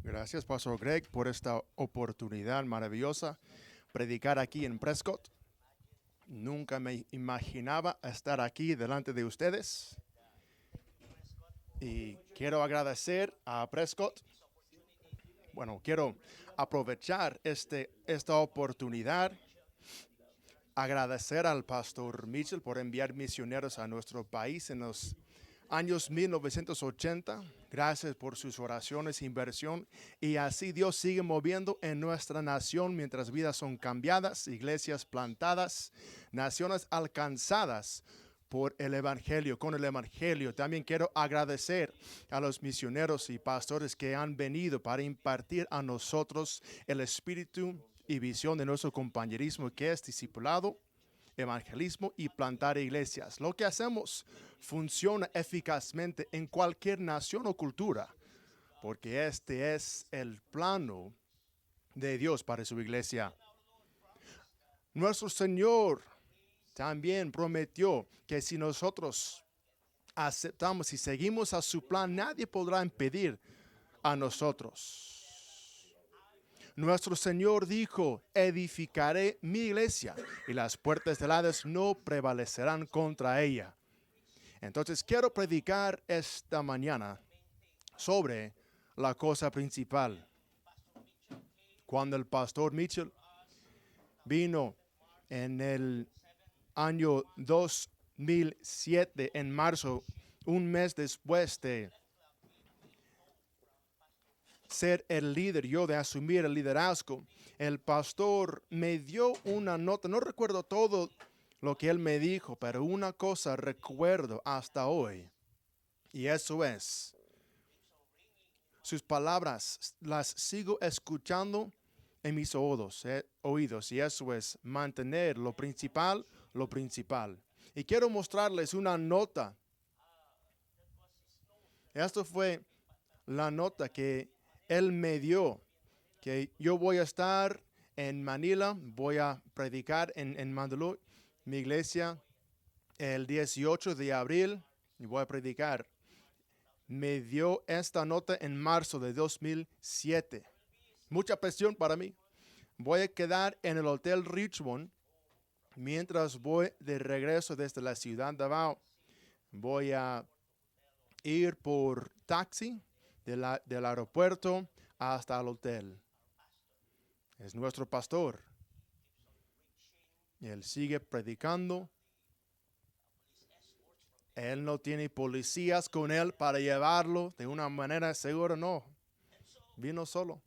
Gracias, Pastor Greg, por esta oportunidad maravillosa. Predicar aquí en Prescott. Nunca me imaginaba estar aquí delante de ustedes. Y quiero agradecer a Prescott. Bueno, quiero aprovechar esta oportunidad. Agradecer al Pastor Mitchell por enviar misioneros a nuestro país en los años 1980. Gracias por sus oraciones e inversión. Y así Dios sigue moviendo en nuestra nación mientras vidas son cambiadas, iglesias plantadas, naciones alcanzadas por el Evangelio, con el Evangelio. También quiero agradecer a los misioneros y pastores que han venido para impartir a nosotros el espíritu y visión de nuestro compañerismo, que es discipulado, evangelismo y plantar iglesias. Lo que hacemos funciona eficazmente en cualquier nación o cultura, porque este es el plano de Dios para su iglesia. Nuestro Señor también prometió que si nosotros aceptamos y seguimos a su plan, nadie podrá impedir a nosotros. Nuestro Señor dijo: edificaré mi iglesia y las puertas del Hades no prevalecerán contra ella. Entonces quiero predicar esta mañana sobre la cosa principal. Cuando el pastor Mitchell vino en el año 2007, en marzo, un mes después de ser el líder, yo de asumir el liderazgo, el pastor me dio una nota. No recuerdo todo lo que él me dijo, pero una cosa recuerdo hasta hoy, y eso es: sus palabras las sigo escuchando en mis oídos, y eso es mantener lo principal, lo principal. Y quiero mostrarles una nota. Esto fue la nota que él me dio, que yo voy a estar en Manila, voy a predicar en Mandaluyong, mi iglesia, el 18 de abril, y voy a predicar. Me dio esta nota en marzo de 2007. Mucha presión para mí. Voy a quedar en el Hotel Richmond mientras voy de regreso desde la ciudad de Davao. Voy a ir por taxi del aeropuerto hasta el hotel. Es nuestro pastor. Él sigue predicando. Él no tiene policías con él para llevarlo de una manera segura, no. Vino solo.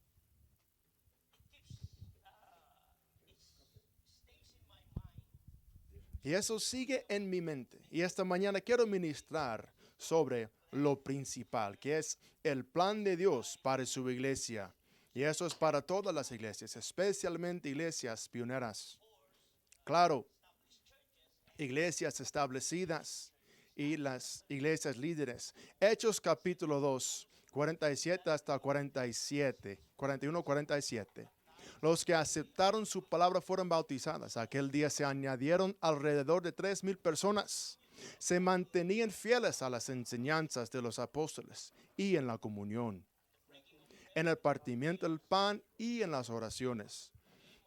Y eso sigue en mi mente. Y esta mañana quiero ministrar sobre lo principal, que es el plan de Dios para su iglesia. Y eso es para todas las iglesias, especialmente iglesias pioneras. Claro, iglesias establecidas y las iglesias líderes. Hechos capítulo 2, 47 hasta 47, 41, 47. Los que aceptaron su palabra fueron bautizadas. Aquel día se añadieron alrededor de 3,000 personas. Se mantenían fieles a las enseñanzas de los apóstoles y en la comunión, en el partimiento del pan y en las oraciones.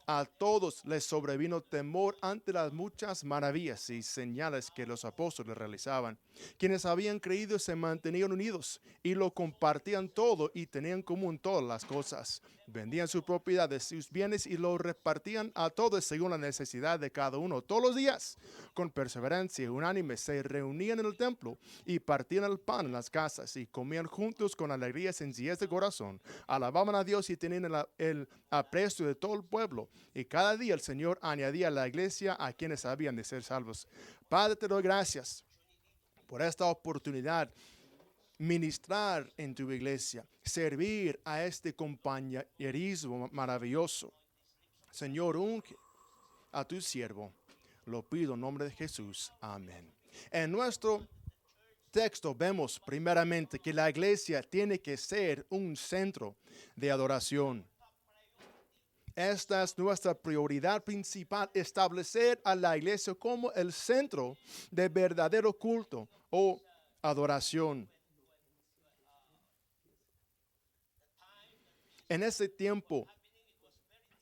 A todos les sobrevino temor ante las muchas maravillas y señales que los apóstoles realizaban. Quienes habían creído se mantenían unidos y lo compartían todo y tenían en común todas las cosas. Vendían sus propiedades, sus bienes y lo repartían a todos según la necesidad de cada uno. Todos los días, con perseverancia unánime, se reunían en el templo y partían el pan en las casas y comían juntos con alegría y sencillez de corazón. Alababan a Dios y tenían el aprecio de todo el pueblo. Y cada día el Señor añadía a la iglesia a quienes habían de ser salvos. Padre, te doy gracias por esta oportunidad. Ministrar en tu iglesia, servir a este compañerismo maravilloso. Señor, unge a tu siervo. Lo pido en nombre de Jesús. Amén. En nuestro texto vemos primeramente que la iglesia tiene que ser un centro de adoración. Esta es nuestra prioridad principal: establecer a la iglesia como el centro de verdadero culto o adoración. En ese tiempo,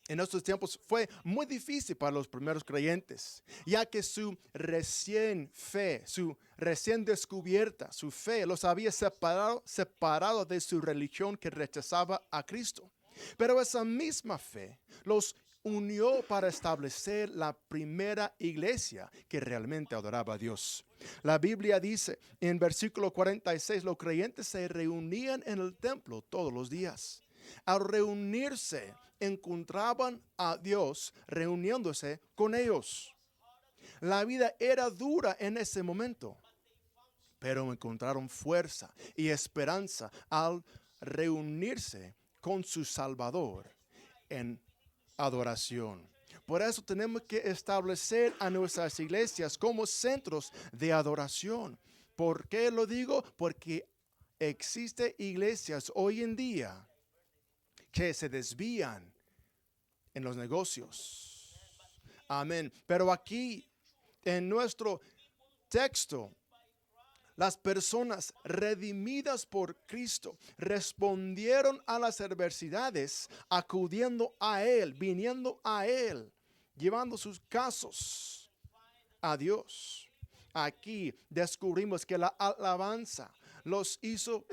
en estos tiempos fue muy difícil para los primeros creyentes, ya que su recién fe, su recién descubierta, su fe los había separado de su religión que rechazaba a Cristo. Pero esa misma fe los unió para establecer la primera iglesia que realmente adoraba a Dios. La Biblia dice en versículo 46, los creyentes se reunían en el templo todos los días. Al reunirse, encontraban a Dios reuniéndose con ellos. La vida era dura en ese momento, pero encontraron fuerza y esperanza al reunirse con su Salvador en adoración. Por eso tenemos que establecer a nuestras iglesias como centros de adoración. ¿Por qué lo digo? Porque existen iglesias hoy en día que se desvían en los negocios. Amén. Pero aquí en nuestro texto, las personas redimidas por Cristo respondieron a las adversidades acudiendo a Él, viniendo a Él, llevando sus casos a Dios. Aquí descubrimos que la alabanza los hizo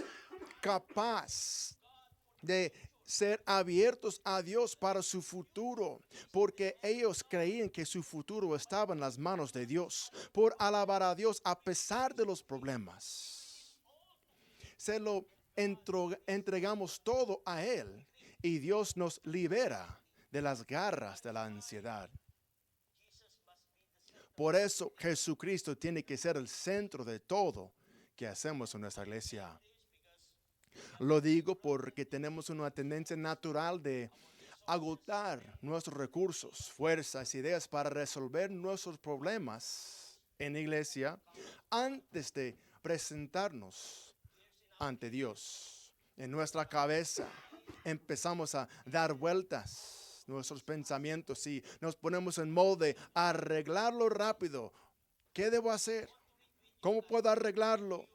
capaz de ser abiertos a Dios para su futuro, porque ellos creían que su futuro estaba en las manos de Dios, por alabar a Dios a pesar de los problemas. Se lo entregamos todo a Él y Dios nos libera de las garras de la ansiedad. Por eso Jesucristo tiene que ser el centro de todo que hacemos en nuestra iglesia. Lo digo porque tenemos una tendencia natural de agotar nuestros recursos, fuerzas, ideas para resolver nuestros problemas en la iglesia antes de presentarnos ante Dios. En nuestra cabeza empezamos a dar vueltas nuestros pensamientos y nos ponemos en modo de arreglarlo rápido. ¿Qué debo hacer? ¿Cómo puedo arreglarlo?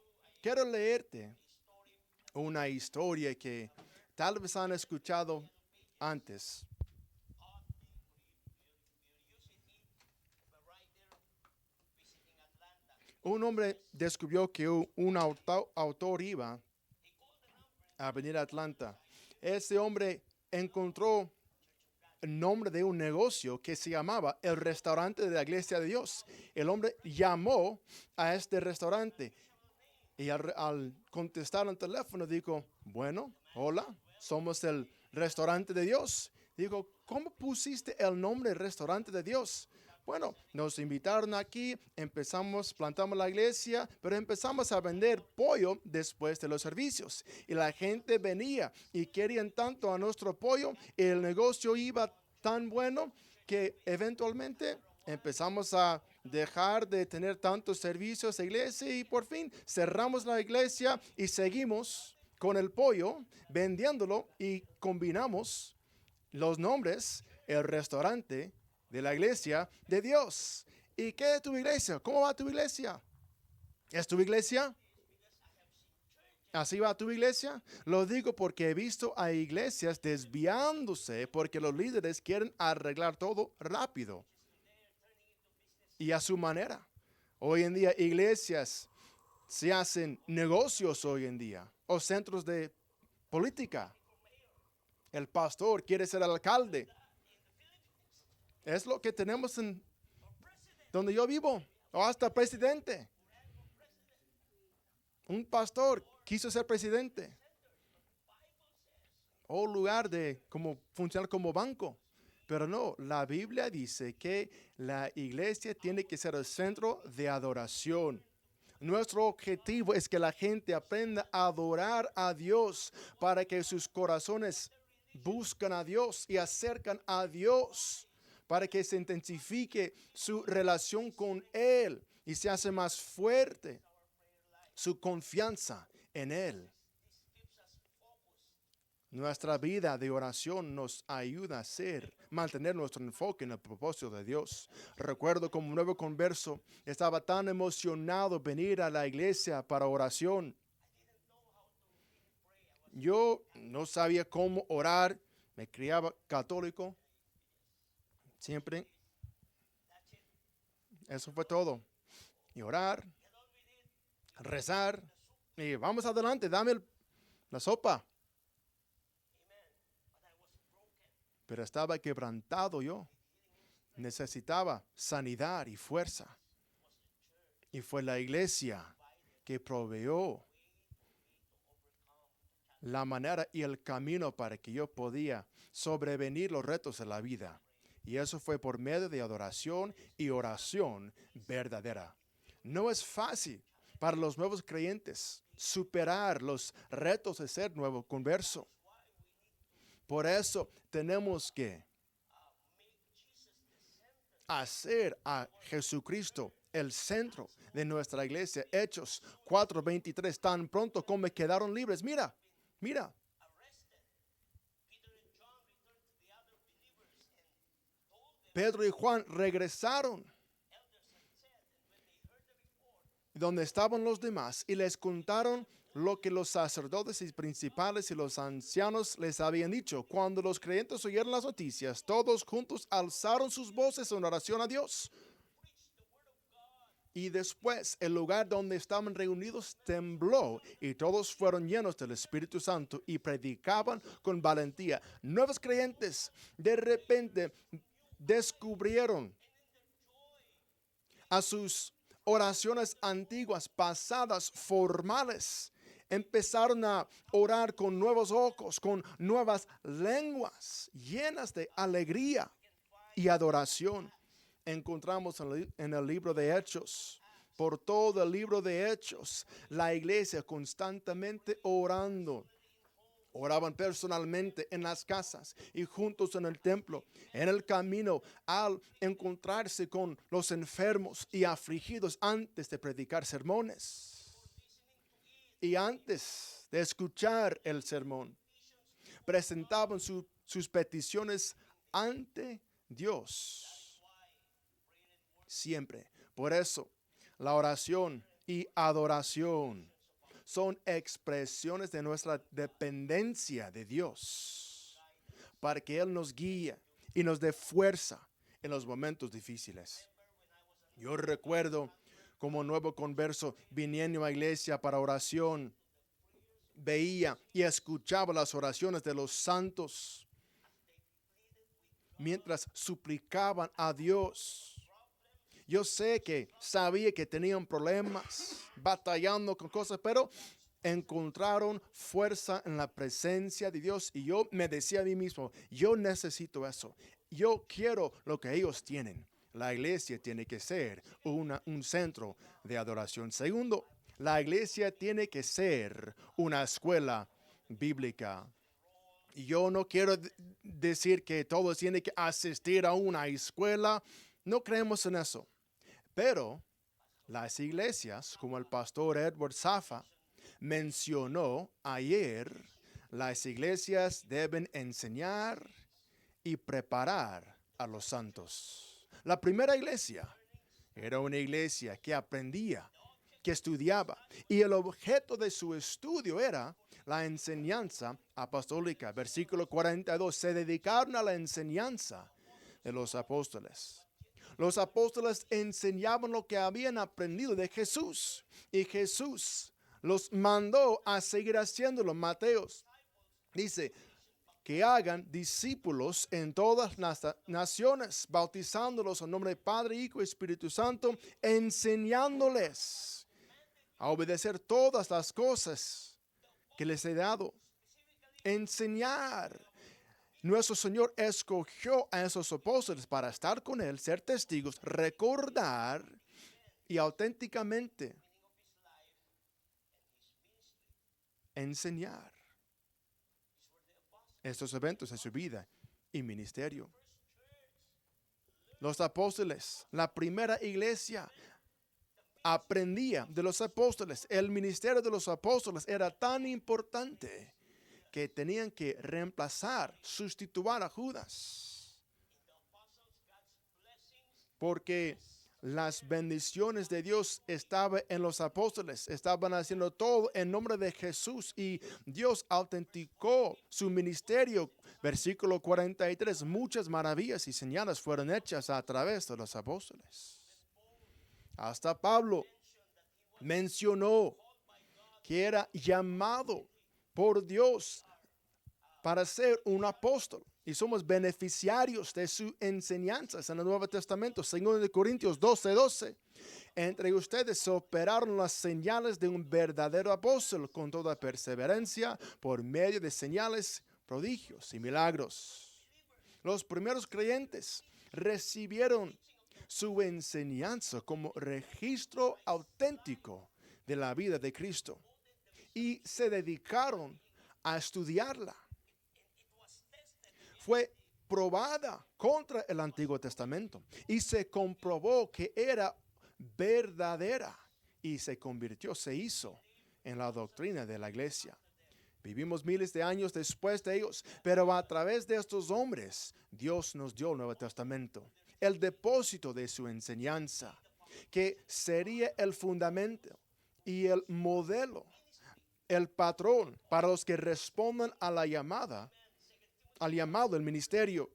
Quiero leerte una historia que tal vez han escuchado antes. Un hombre descubrió que un autor iba a venir a Atlanta. Ese hombre encontró el nombre de un negocio que se llamaba el Restaurante de la Iglesia de Dios. El hombre llamó a este restaurante y al contestar el teléfono dijo, bueno, hola, somos el Restaurante de Dios. Dijo, ¿cómo pusiste el nombre Restaurante de Dios? Bueno, nos invitaron aquí, plantamos la iglesia, pero empezamos a vender pollo después de los servicios. Y la gente venía y querían tanto a nuestro pollo, y el negocio iba tan bueno que eventualmente empezamos a dejar de tener tantos servicios de iglesia y por fin cerramos la iglesia y seguimos con el pollo, vendiéndolo y combinamos los nombres, el restaurante de la iglesia de Dios. ¿Y qué es tu iglesia? ¿Cómo va tu iglesia? ¿Es tu iglesia? ¿Así va tu iglesia? Lo digo porque he visto a iglesias desviándose porque los líderes quieren arreglar todo rápido y a su manera. Hoy en día iglesias se hacen negocios hoy en día o centros de política. El pastor quiere ser alcalde. Es lo que tenemos en donde yo vivo, o hasta presidente. Un pastor quiso ser presidente o lugar de como funcionar como banco. Pero no, la Biblia dice que la iglesia tiene que ser el centro de adoración. Nuestro objetivo es que la gente aprenda a adorar a Dios para que sus corazones buscan a Dios y acercan a Dios, para que se intensifique su relación con Él y se hace más fuerte su confianza en Él. Nuestra vida de oración nos ayuda a mantener nuestro enfoque en el propósito de Dios. Recuerdo como nuevo converso, estaba tan emocionado venir a la iglesia para oración. Yo no sabía cómo orar, me criaba católico, siempre, eso fue todo. Y orar, rezar, y vamos adelante, la sopa. Pero estaba quebrantado yo, necesitaba sanidad y fuerza. Y fue la iglesia que proveyó la manera y el camino para que yo podía sobrevenir los retos de la vida. Y eso fue por medio de adoración y oración verdadera. No es fácil para los nuevos creyentes superar los retos de ser nuevo converso. Por eso tenemos que hacer a Jesucristo el centro de nuestra iglesia. Hechos 4:23, tan pronto como quedaron libres. Mira, Pedro y Juan regresaron donde estaban los demás y les contaron lo que los sacerdotes y principales y los ancianos les habían dicho. Cuando los creyentes oyeron las noticias, todos juntos alzaron sus voces en oración a Dios. Y después el lugar donde estaban reunidos tembló y todos fueron llenos del Espíritu Santo y predicaban con valentía. Nuevos creyentes de repente descubrieron a sus oraciones antiguas, pasadas, formales. Empezaron a orar con nuevos ojos, con nuevas lenguas, llenas de alegría y adoración. Encontramos en el libro de Hechos, por todo el libro de Hechos, la iglesia constantemente orando. Oraban personalmente en las casas y juntos en el templo, en el camino, al encontrarse con los enfermos y afligidos antes de predicar sermones. Y antes de escuchar el sermón, presentaban sus peticiones ante Dios. Siempre. Por eso, la oración y adoración son expresiones de nuestra dependencia de Dios, para que Él nos guíe y nos dé fuerza en los momentos difíciles. Yo recuerdo como nuevo converso viniendo a la iglesia para oración, veía y escuchaba las oraciones de los santos mientras suplicaban a Dios. Yo sé que sabía que tenían problemas, batallando con cosas, pero encontraron fuerza en la presencia de Dios. Y yo me decía a mí mismo, yo necesito eso. Yo quiero lo que ellos tienen. La iglesia tiene que ser un centro de adoración. Segundo, la iglesia tiene que ser una escuela bíblica. Y yo no quiero decir que todos tienen que asistir a una escuela. No creemos en eso. Pero las iglesias, como el pastor Edward Safa mencionó ayer, las iglesias deben enseñar y preparar a los santos. La primera iglesia era una iglesia que aprendía, que estudiaba, y el objeto de su estudio era la enseñanza apostólica. Versículo 42, se dedicaron a la enseñanza de los apóstoles. Los apóstoles enseñaban lo que habían aprendido de Jesús y Jesús los mandó a seguir haciéndolo. Mateos dice que hagan discípulos en todas las naciones, bautizándolos en nombre del Padre, Hijo y Espíritu Santo, enseñándoles a obedecer todas las cosas que les he dado. Enseñar. Nuestro Señor escogió a esos apóstoles para estar con Él, ser testigos, recordar y auténticamente enseñar estos eventos en su vida y ministerio. Los apóstoles, la primera iglesia, aprendía de los apóstoles. El ministerio de los apóstoles era tan importante que tenían que reemplazar, sustituir a Judas. Porque las bendiciones de Dios estaban en los apóstoles. Estaban haciendo todo en nombre de Jesús y Dios autenticó su ministerio. Versículo 43. Muchas maravillas y señales fueron hechas a través de los apóstoles. Hasta Pablo mencionó que era llamado por Dios para ser un apóstol. Y somos beneficiarios de sus enseñanzas en el Nuevo Testamento. 2 Corintios 12:12. Entre ustedes se operaron las señales de un verdadero apóstol con toda perseverancia por medio de señales, prodigios y milagros. Los primeros creyentes recibieron su enseñanza como registro auténtico de la vida de Cristo y se dedicaron a estudiarla. Fue probada contra el Antiguo Testamento y se comprobó que era verdadera y se hizo en la doctrina de la iglesia. Vivimos miles de años después de ellos, pero a través de estos hombres, Dios nos dio el Nuevo Testamento, el depósito de su enseñanza, que sería el fundamento y el modelo, el patrón para los que respondan a la llamada, al llamado del ministerio.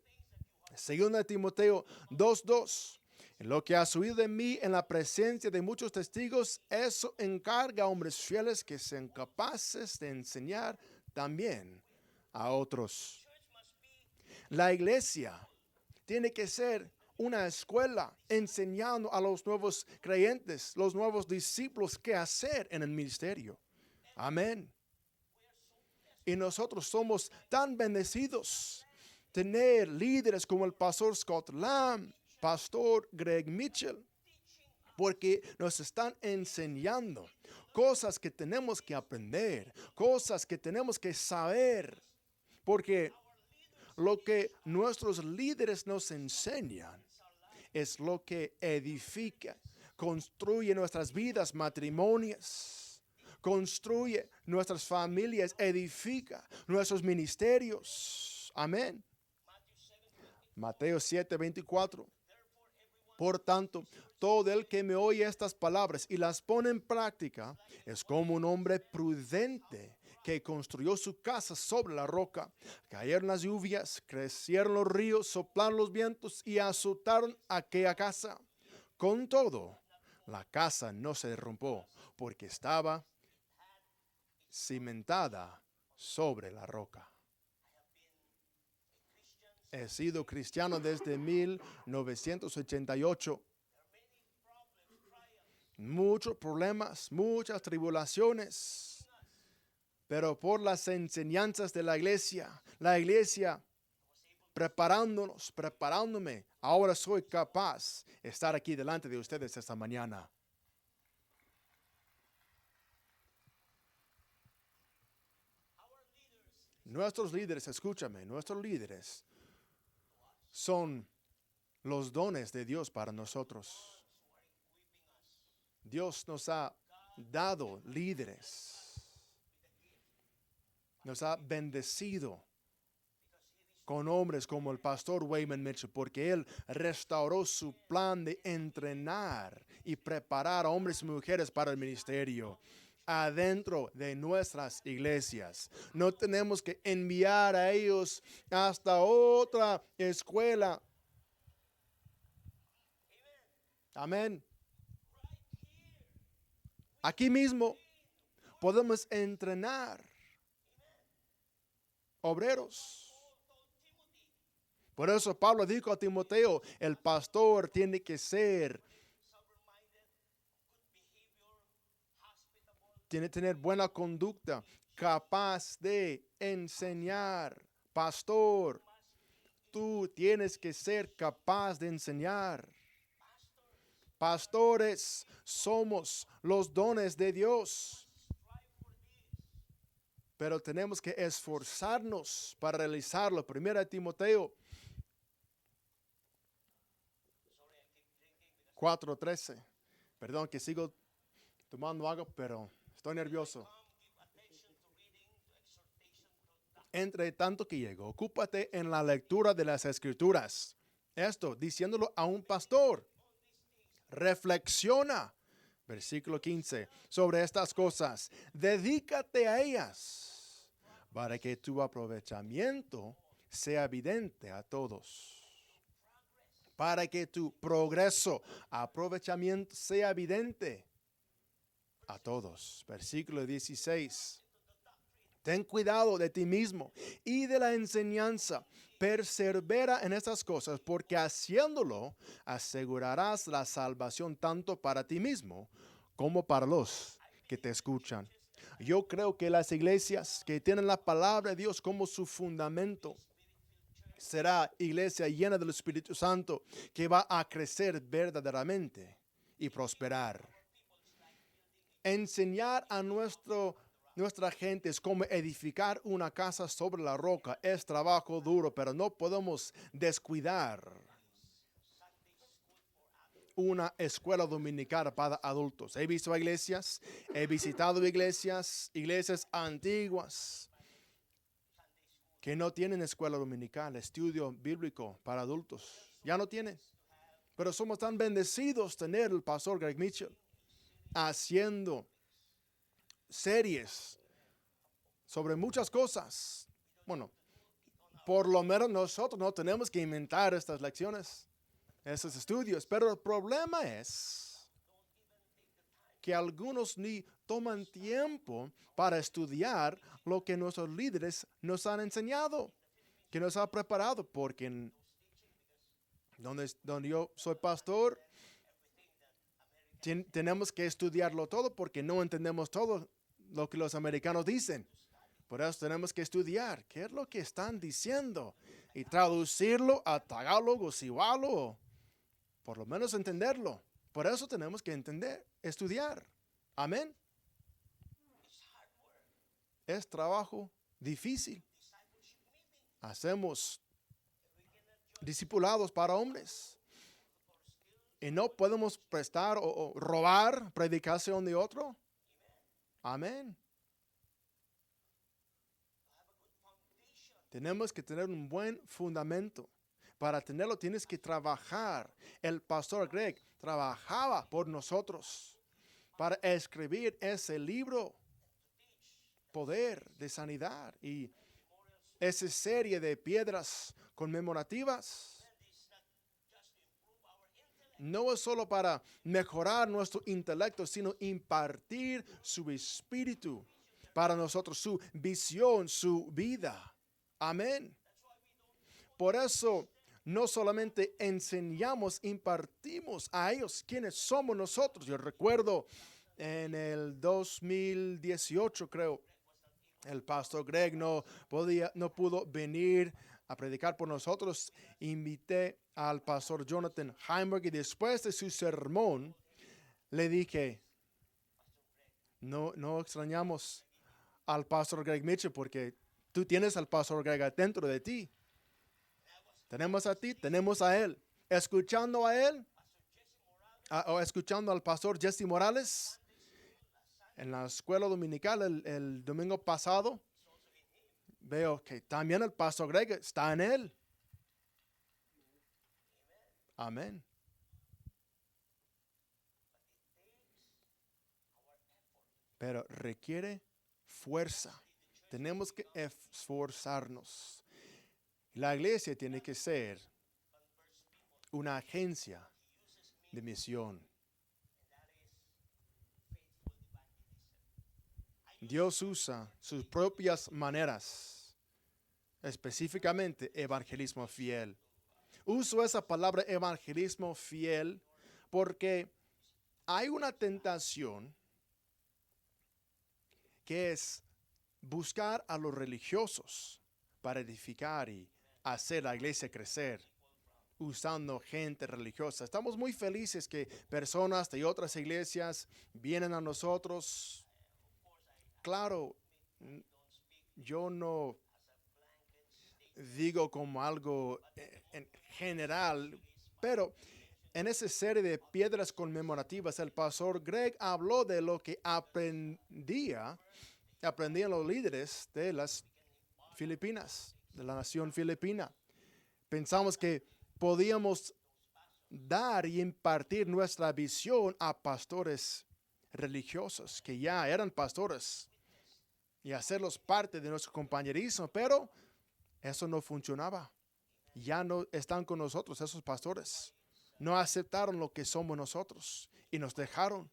2 Timoteo 2:2. En lo que has oído de mí en la presencia de muchos testigos, eso encarga a hombres fieles que sean capaces de enseñar también a otros. La iglesia tiene que ser una escuela enseñando a los nuevos creyentes, los nuevos discípulos qué hacer en el ministerio. Amén. Y nosotros somos tan bendecidos tener líderes como el pastor Scott Lamb, pastor Greg Mitchell, porque nos están enseñando cosas que tenemos que aprender, cosas que tenemos que saber, porque lo que nuestros líderes nos enseñan es lo que edifica, construye nuestras vidas, matrimonios, construye nuestras familias, edifica nuestros ministerios. Amén. Mateo 7:24. Por tanto, todo el que me oye estas palabras y las pone en práctica es como un hombre prudente que construyó su casa sobre la roca. Cayeron las lluvias, crecieron los ríos, soplaron los vientos y azotaron aquella casa. Con todo, la casa no se derrumbó porque estaba cimentada sobre la roca. He sido cristiano desde 1988. Muchos problemas, muchas tribulaciones, pero por las enseñanzas de la iglesia preparándome, ahora soy capaz de estar aquí delante de ustedes esta mañana. Nuestros líderes, escúchame, nuestros líderes son los dones de Dios para nosotros. Dios nos ha dado líderes, nos ha bendecido con hombres como el pastor Wayman Mitchell, porque él restauró su plan de entrenar y preparar a hombres y mujeres para el ministerio adentro de nuestras iglesias. No tenemos que enviar a ellos hasta otra escuela. Amén. Aquí mismo podemos entrenar obreros. Por eso Pablo dijo a Timoteo, el pastor tiene que tener buena conducta, capaz de enseñar. Pastor, tú tienes que ser capaz de enseñar. Pastores, somos los dones de Dios, pero tenemos que esforzarnos para realizarlo. 1 Timoteo 4:13. Perdón que sigo tomando agua, pero estoy nervioso. Entre tanto que llego, ocúpate en la lectura de las Escrituras. Esto diciéndolo a un pastor. reflexiona, versículo 15, sobre estas cosas. Dedícate a ellas para que tu aprovechamiento sea evidente a todos. Para que tu progreso, aprovechamiento sea evidente a todos. Versículo 16. Ten cuidado de ti mismo y de la enseñanza. Persevera en estas cosas, porque haciéndolo asegurarás la salvación tanto para ti mismo como para los que te escuchan. Yo creo que las iglesias que tienen la palabra de Dios como su fundamento será iglesia llena del Espíritu Santo que va a crecer verdaderamente y prosperar. Enseñar a nuestra gente es como edificar una casa sobre la roca. Es trabajo duro, pero no podemos descuidar una escuela dominical para adultos. He visto iglesias, he visitado iglesias antiguas que no tienen escuela dominical, estudio bíblico para adultos. Ya no tienen. Pero somos tan bendecidos tener el pastor Greg Mitchell haciendo series sobre muchas cosas. Bueno, por lo menos nosotros no tenemos que inventar estas lecciones, estos estudios, pero el problema es que algunos ni toman tiempo para estudiar lo que nuestros líderes nos han enseñado, que nos han preparado, porque donde yo soy pastor, tenemos que estudiarlo todo porque no entendemos todo lo que los americanos dicen. Por eso tenemos que estudiar qué es lo que están diciendo y traducirlo a tagalog o siwalo, por lo menos entenderlo. Por eso tenemos que estudiar. Amén. Es trabajo difícil. Hacemos discipulados para hombres. Y no podemos prestar o robar predicación de otro. Amén. Tenemos que tener un buen fundamento. Para tenerlo tienes que trabajar. El pastor Greg trabajaba por nosotros para escribir ese libro, Poder de Sanidad, y esa serie de piedras conmemorativas. No es solo para mejorar nuestro intelecto, sino impartir su espíritu para nosotros, su visión, su vida. Amén. Por eso, no solamente enseñamos, impartimos a ellos quienes somos nosotros. Yo recuerdo en el 2018, creo, el pastor Greg no pudo venir a predicar por nosotros. Invité al pastor Jonathan Heimberg y después de su sermón le dije, no extrañamos al pastor Greg Mitchell porque tú tienes al pastor Greg dentro de ti. Tenemos a ti, tenemos a él. Escuchando a él, o escuchando al pastor Jesse Morales en la escuela dominical el domingo pasado, veo que también el pastor Greg está en él. Amén. Pero requiere fuerza. Tenemos que esforzarnos. La iglesia tiene que ser una agencia de misión. Dios usa sus propias maneras, específicamente evangelismo fiel. Uso esa palabra evangelismo fiel porque hay una tentación que es buscar a los religiosos para edificar y hacer la iglesia crecer, usando gente religiosa. Estamos muy felices que personas de otras iglesias vienen a nosotros. Claro, yo no digo como algo en general, pero en esa serie de piedras conmemorativas, el pastor Greg habló de lo que aprendían los líderes de las Filipinas, de la nación filipina. Pensamos que podíamos dar y impartir nuestra visión a pastores religiosos que ya eran pastores y hacerlos parte de nuestro compañerismo, pero eso no funcionaba. Ya no están con nosotros esos pastores. No aceptaron lo que somos nosotros y nos dejaron.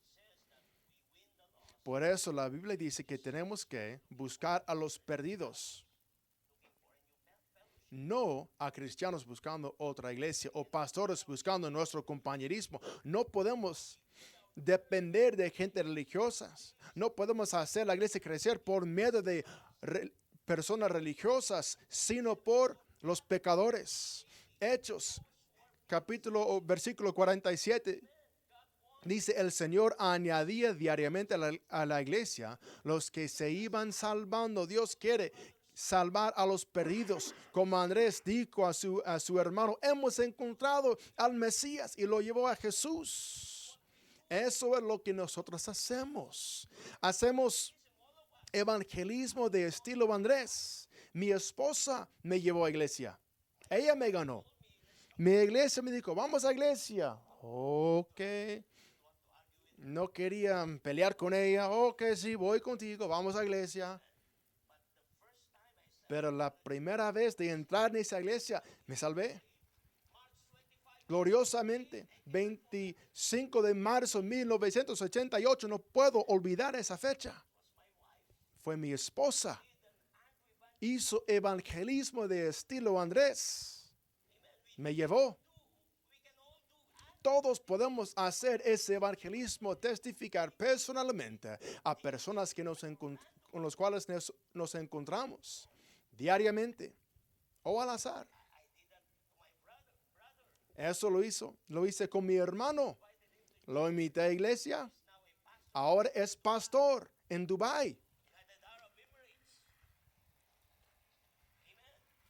Por eso la Biblia dice que tenemos que buscar a los perdidos, no a cristianos buscando otra iglesia o pastores buscando nuestro compañerismo. No podemos depender de gente religiosa. No podemos hacer la iglesia crecer por medio de personas religiosas, sino por los pecadores. Hechos, versículo 47. Dice, el Señor añadía diariamente a la iglesia los que se iban salvando. Dios quiere salvar a los perdidos. Como Andrés dijo a su hermano, hemos encontrado al Mesías y lo llevó a Jesús. Eso es lo que nosotros hacemos. Hacemos evangelismo de estilo Andrés. Mi esposa me llevó a iglesia. Ella me ganó. Mi iglesia me dijo, vamos a iglesia. Ok. No quería pelear con ella. Ok, sí, voy contigo, vamos a iglesia. Pero la primera vez de entrar en esa iglesia, me salvé. Gloriosamente, 25 de marzo de 1988, no puedo olvidar esa fecha. Fue mi esposa. Hizo evangelismo de estilo Andrés. Me llevó. Todos podemos hacer ese evangelismo, testificar personalmente a personas que con los cuales nos encontramos diariamente o al azar. Eso lo hice con mi hermano. Lo invité a iglesia. Ahora es pastor en Dubái.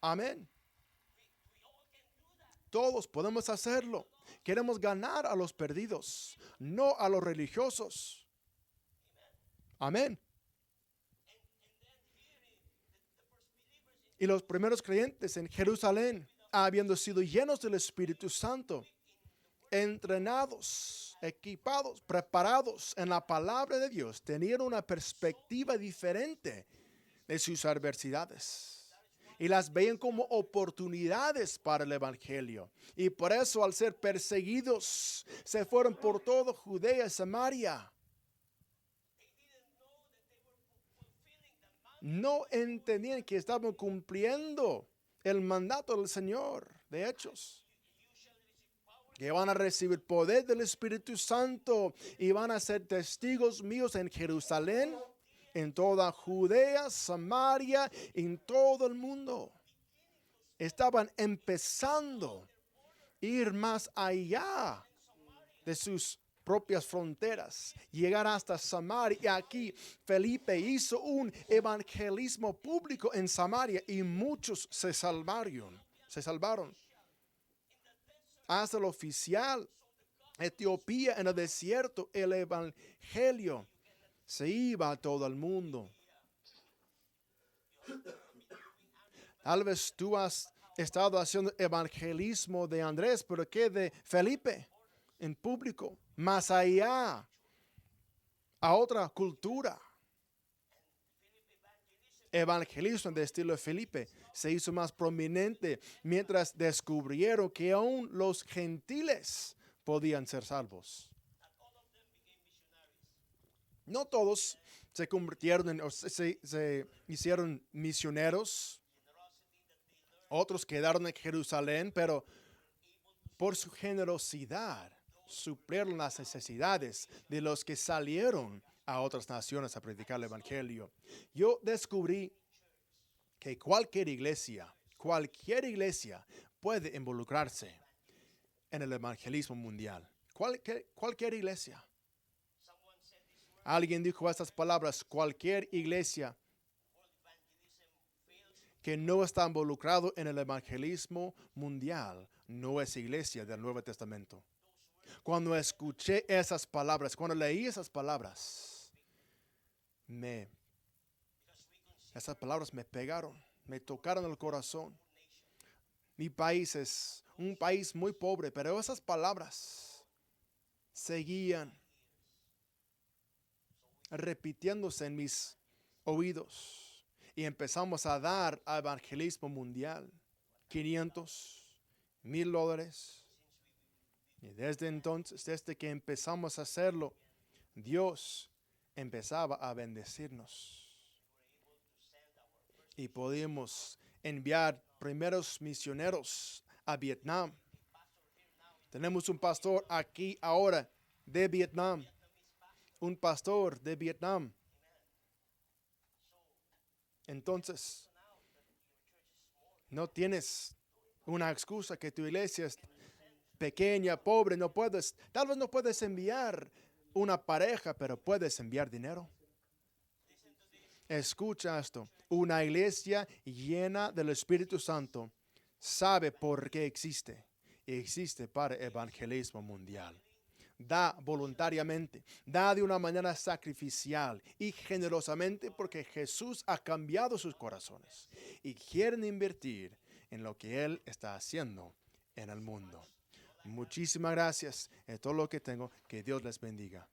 Amén. Todos podemos hacerlo. Queremos ganar a los perdidos, no a los religiosos. Amén. Y los primeros creyentes en Jerusalén, habiendo sido llenos del Espíritu Santo, entrenados, equipados, preparados en la palabra de Dios, tenían una perspectiva diferente de sus adversidades. Y las veían como oportunidades para el evangelio. Y por eso, al ser perseguidos, se fueron por todo Judea y Samaria. No entendían que estaban cumpliendo el mandato del Señor. De Hechos, que van a recibir poder del Espíritu Santo y van a ser testigos míos en Jerusalén, en toda Judea, Samaria, en todo el mundo. Estaban empezando a ir más allá de sus propias fronteras, llegar hasta Samaria. Y aquí Felipe hizo un evangelismo público en Samaria y muchos se salvaron. Hasta el oficial Etiopía en el desierto, el evangelio se iba a todo el mundo. Tal vez tú has estado haciendo evangelismo de Andrés, pero ¿qué de Felipe? En público, más allá, a otra cultura. Evangelismo de estilo de Felipe se hizo más prominente mientras descubrieron que aún los gentiles podían ser salvos. No todos se convirtieron se hicieron misioneros. Otros quedaron en Jerusalén, pero por su generosidad suplieron las necesidades de los que salieron a otras naciones a predicar el evangelio. Yo descubrí que cualquier iglesia puede involucrarse en el evangelismo mundial. Cualquier iglesia. Alguien dijo estas palabras: cualquier iglesia que no está involucrado en el evangelismo mundial no es iglesia del Nuevo Testamento. Cuando escuché esas palabras, cuando leí esas palabras, esas palabras me pegaron, me tocaron el corazón. Mi país es un país muy pobre, pero esas palabras seguían repitiéndose en mis oídos. Y empezamos a dar a evangelismo mundial. 500, $1,000. Y desde entonces, desde que empezamos a hacerlo, Dios empezaba a bendecirnos. Y pudimos enviar primeros misioneros a Vietnam. Tenemos un pastor aquí ahora de Vietnam. Un pastor de Vietnam. Entonces, no tienes una excusa que tu iglesia es pequeña, pobre, tal vez no puedes enviar una pareja, pero puedes enviar dinero. Escucha esto, una iglesia llena del Espíritu Santo sabe por qué existe. Existe para evangelismo mundial. Da voluntariamente, da de una manera sacrificial y generosamente porque Jesús ha cambiado sus corazones y quieren invertir en lo que Él está haciendo en el mundo. Muchísimas gracias. Es todo lo que tengo. Que Dios les bendiga.